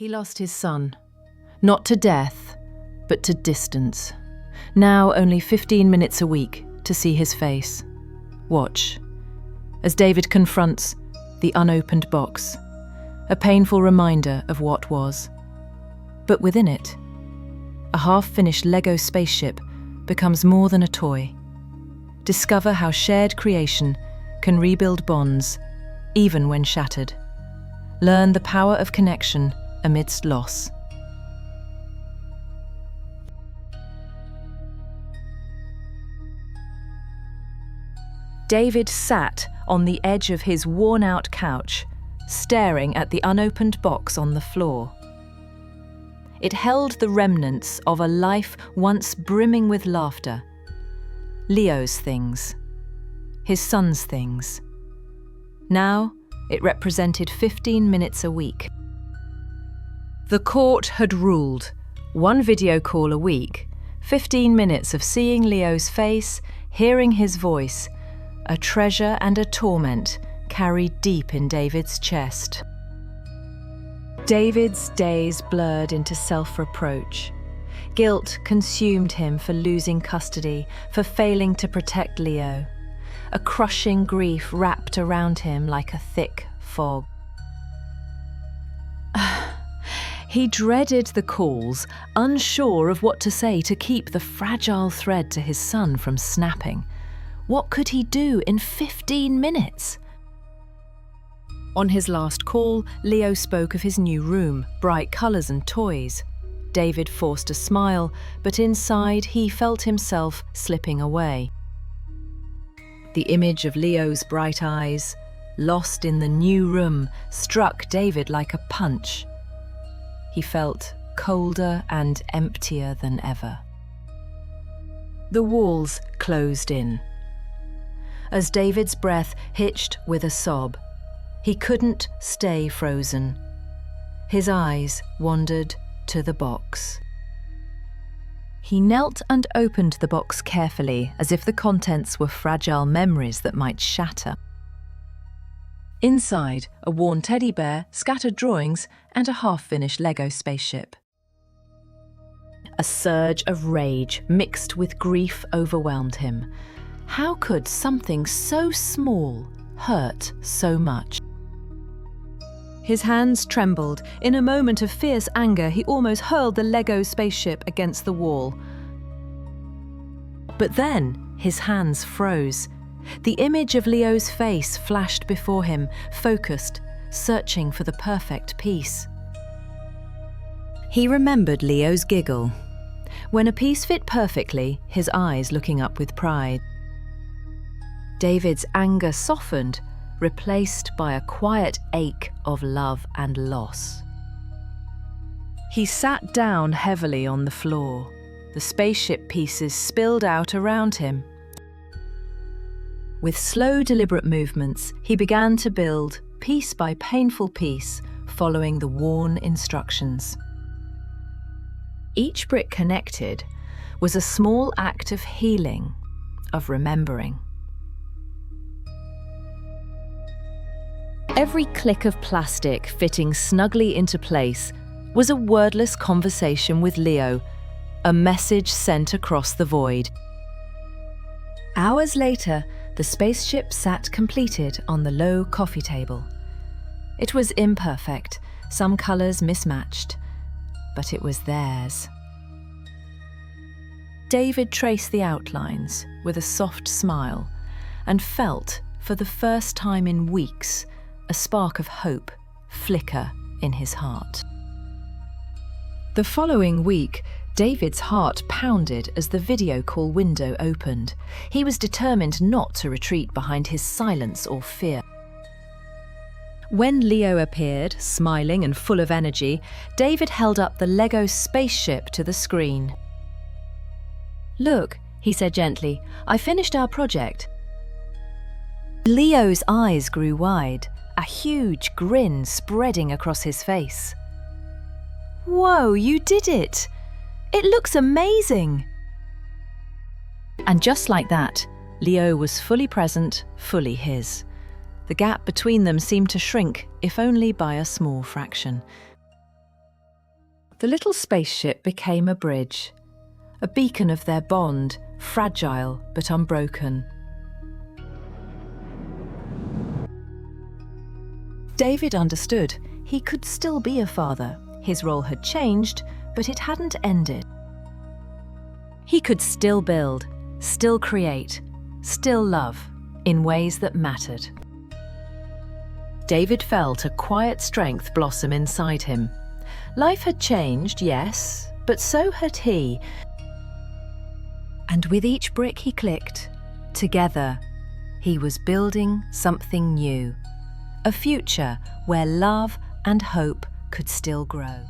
He lost his son, not to death, but to distance. Now only 15 minutes a week to see his face. Watch as David confronts the unopened box, a painful reminder of what was. But within it, a half-finished Lego spaceship becomes more than a toy. Discover how shared creation can rebuild bonds, even when shattered. Learn the power of connection amidst loss. David sat on the edge of his worn-out couch, staring at the unopened box on the floor. It held the remnants of a life once brimming with laughter. Leo's things. His son's things. Now, it represented 15 minutes a week. The court had ruled. 1 video call a week, 15 minutes of seeing Leo's face, hearing his voice, a treasure and a torment carried deep in David's chest. David's days blurred into self-reproach. Guilt consumed him for losing custody, for failing to protect Leo. A crushing grief wrapped around him like a thick fog. He dreaded the calls, unsure of what to say to keep the fragile thread to his son from snapping. What could he do in 15 minutes? On his last call, Leo spoke of his new room, bright colours and toys. David forced a smile, but inside he felt himself slipping away. The image of Leo's bright eyes, lost in the new room, struck David like a punch. He felt colder and emptier than ever. The walls closed in. As David's breath hitched with a sob, he couldn't stay frozen. His eyes wandered to the box. He knelt and opened the box carefully, as if the contents were fragile memories that might shatter. Inside, a worn teddy bear, scattered drawings, and a half-finished Lego spaceship. A surge of rage mixed with grief overwhelmed him. How could something so small hurt so much? His hands trembled. In a moment of fierce anger, he almost hurled the Lego spaceship against the wall. But then his hands froze. The image of Leo's face flashed before him, focused, searching for the perfect piece. He remembered Leo's giggle. When a piece fit perfectly, his eyes looking up with pride. David's anger softened, replaced by a quiet ache of love and loss. He sat down heavily on the floor. The spaceship pieces spilled out around him. With slow, deliberate movements, he began to build, piece by painful piece, following the worn instructions. Each brick connected was a small act of healing, of remembering. Every click of plastic fitting snugly into place was a wordless conversation with Leo, a message sent across the void. Hours later, the spaceship sat completed on the low coffee table. It was imperfect, some colours mismatched, but it was theirs. David traced the outlines with a soft smile and felt, for the first time in weeks, a spark of hope flicker in his heart. The following week, David's heart pounded as the video call window opened. He was determined not to retreat behind his silence or fear. When Leo appeared, smiling and full of energy, David held up the Lego spaceship to the screen. "Look," he said gently, "I finished our project." Leo's eyes grew wide, a huge grin spreading across his face. "Whoa, you did it! It looks amazing!" And just like that, Leo was fully present, fully his. The gap between them seemed to shrink, if only by a small fraction. The little spaceship became a bridge, a beacon of their bond, fragile but unbroken. David understood he could still be a father. His role had changed, but it hadn't ended. He could still build, still create, still love in ways that mattered. David felt a quiet strength blossom inside him. Life had changed, yes, but so had he. And with each brick he clicked, together, he was building something new. A future where love and hope could still grow.